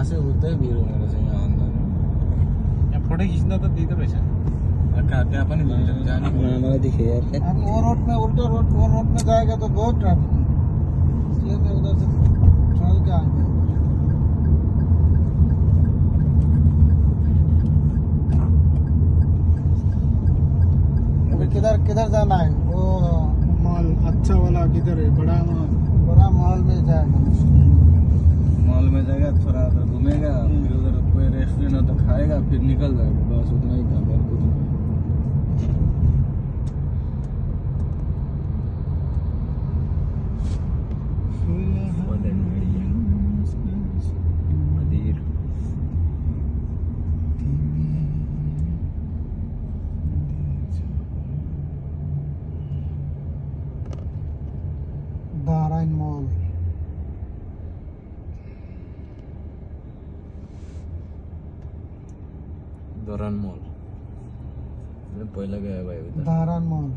यहाँ से होता ही भीड़ मेरे से यहाँ अंदर। यहाँ फोटो खींचना तो दे दो पैसा खाते अपन जाने हमारा दिखे यार अब वो रोड में उल्टा रोड वो रोड में जाएगा तो बहुत ट्रैफिक है, इसलिए मैं उधर से चल के आ गया। अभी किधर किधर जाना है? वो मॉल अच्छा वाला किधर है? बड़ा मॉल में जाएगा। मॉल में जाएगा, थोड़ा उधर घूमेगा, फिर उधर कोई रेस्टोरेंट हो तो खाएगा, फिर निकल जाएगा। बस उतना ही काम है, कुछ नहीं। नारायण मॉल। दौरान मॉल मैं पहले गया भाई उधर। नारायण मॉल।